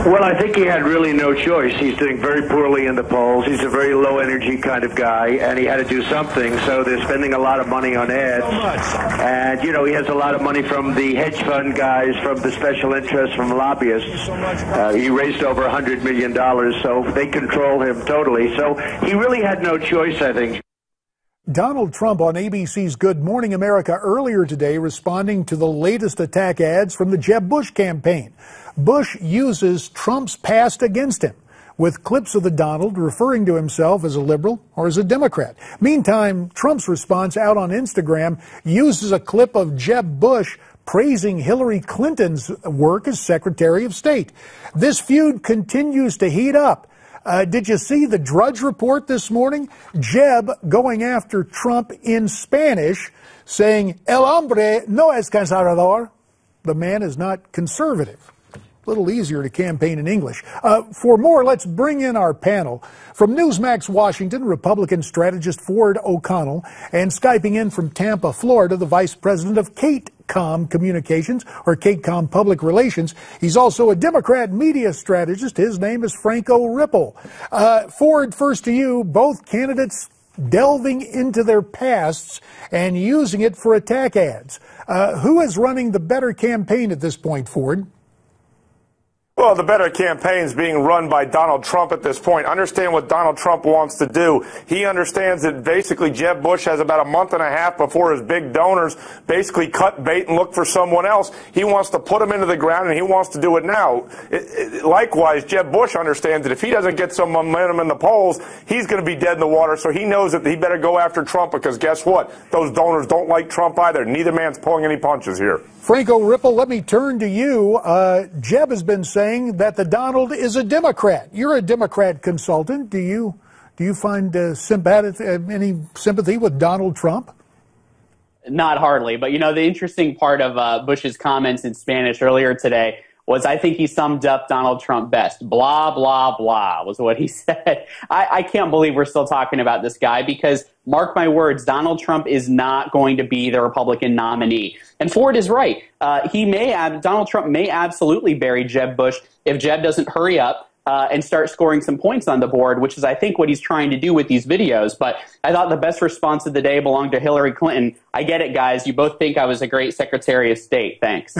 Well, I think he had really no choice. He's doing very poorly in the polls. He's a very low-energy kind of guy, and he had to do something, so they're spending a lot of money on ads. So much. And, you know, he has a lot of money from the hedge fund guys, from the special interests, from lobbyists. He raised over $100 million, so they control him totally. So he really had no choice, I think. Donald Trump on ABC's Good Morning America earlier today responding to the latest attack ads from the Jeb Bush campaign. Bush uses Trump's past against him, with clips of the Donald referring to himself as a liberal or as a Democrat. Meantime, Trump's response out on Instagram uses a clip of Jeb Bush praising Hillary Clinton's work as Secretary of State. This feud continues to heat up. Did you see the Drudge Report this morning? Jeb going after Trump in Spanish, saying, El hombre no es conservador. The man is not conservative. A little easier to campaign in English. For more, let's bring in our panel. From Newsmax, Washington, Republican strategist Ford O'Connell, and Skyping in from Tampa, Florida, the Vice President of KateCom Communications, or KateCom Public Relations. He's also a Democrat media strategist. His name is Franco Ripple. Ford, first to you. Both candidates delving into their pasts and using it for attack ads. Who is running the better campaign at this point, Ford? Well, the better campaign is being run by Donald Trump at this point. Understand what Donald Trump wants to do. He understands that basically Jeb Bush has about a month and a half before his big donors basically cut bait and look for someone else. He wants to put him into the ground, and he wants to do it now. Likewise, Jeb Bush understands that if he doesn't get some momentum in the polls, he's going to be dead in the water, so he knows that he better go after Trump because guess what? Those donors don't like Trump either. Neither man's pulling any punches here. Franco Ripple, let me turn to you. Jeb has been saying that the Donald is a Democrat. You're a Democrat consultant. Do you find any sympathy with Donald Trump? Not hardly, but you know the interesting part of Bush's comments in Spanish earlier today was I think he summed up Donald Trump best. Blah, blah, blah was what he said. I can't believe we're still talking about this guy because, mark my words, Donald Trump is not going to be the Republican nominee. And Ford is right. Donald Trump may absolutely bury Jeb Bush if Jeb doesn't hurry up and start scoring some points on the board, which is, I think, what he's trying to do with these videos. But I thought the best response of the day belonged to Hillary Clinton. I get it, guys. You both think I was a great Secretary of State. Thanks.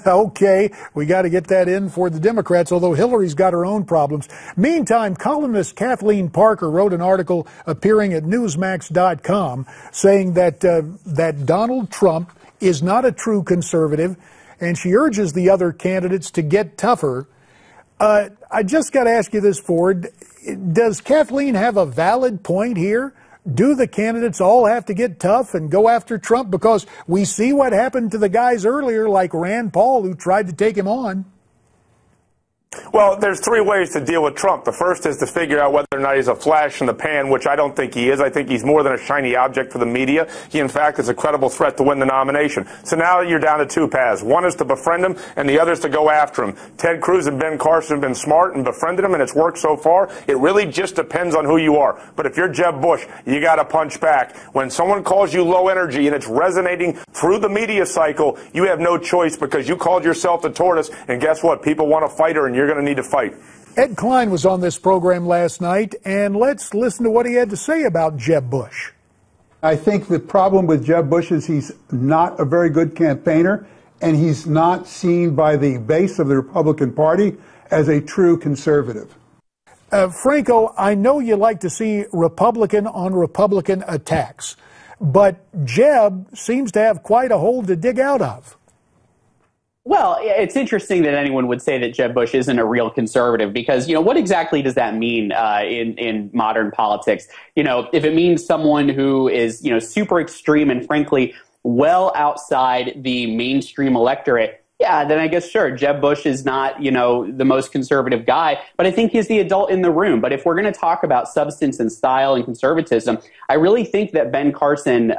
Okay. We got to get that in for the Democrats, although Hillary's got her own problems. Meantime, columnist Kathleen Parker wrote an article appearing at Newsmax.com saying that Donald Trump is not a true conservative, and she urges the other candidates to get tougher. I just got to ask you this, Ford. Does Kathleen have a valid point here? Do the candidates all have to get tough and go after Trump? Because we see what happened to the guys earlier, like Rand Paul, who tried to take him on. Well, there's three ways to deal with Trump. The first is to figure out whether or not he's a flash in the pan, which I don't think he is. I think he's more than a shiny object for the media. He, in fact, is a credible threat to win the nomination. So now you're down to two paths. One is to befriend him, and the other is to go after him. Ted Cruz and Ben Carson have been smart and befriended him, and it's worked so far. It really just depends on who you are. But if you're Jeb Bush, you got to punch back. When someone calls you low energy and it's resonating through the media cycle, you have no choice because you called yourself the tortoise, and guess what? People want a fighter, and you're going to need to fight. Ed Klein was on this program last night, and let's listen to what he had to say about Jeb Bush. I think the problem with Jeb Bush is he's not a very good campaigner, and he's not seen by the base of the Republican Party as a true conservative. Franco, I know you like to see Republican on Republican attacks, but Jeb seems to have quite a hole to dig out of. Well, it's interesting that anyone would say that Jeb Bush isn't a real conservative because, you know, what exactly does that mean in modern politics? You know, if it means someone who is, you know, super extreme and frankly well outside the mainstream electorate, yeah, then I guess, sure, Jeb Bush is not, you know, the most conservative guy, but I think he's the adult in the room. But if we're going to talk about substance and style and conservatism, I really think that Ben Carson,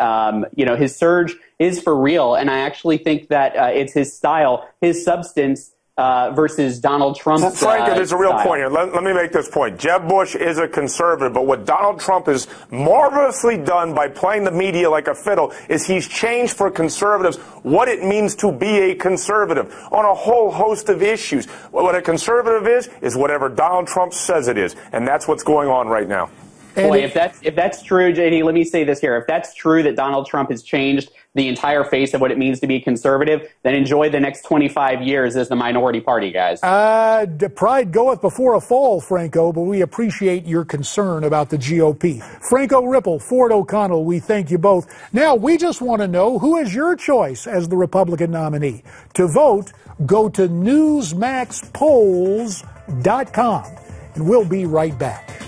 you know, his surge is for real. And I actually think that it's his style, his substance versus Donald Trump's Franco, there's a real style. point here. Let me make this point. Jeb Bush is a conservative, but what Donald Trump has marvelously done by playing the media like a fiddle is he's changed for conservatives what it means to be a conservative on a whole host of issues. What a conservative is whatever Donald Trump says it is, and that's what's going on right now. Boy, if that's true, JD, let me say this here. If that's true that Donald Trump has changed the entire face of what it means to be conservative, then enjoy the next 25 years as the minority party, guys. Pride goeth before a fall, Franco, but we appreciate your concern about the GOP. Franco Ripple, Ford O'Connell, we thank you both. Now, we just want to know, who is your choice as the Republican nominee? To vote, go to newsmaxpolls.com, and we'll be right back.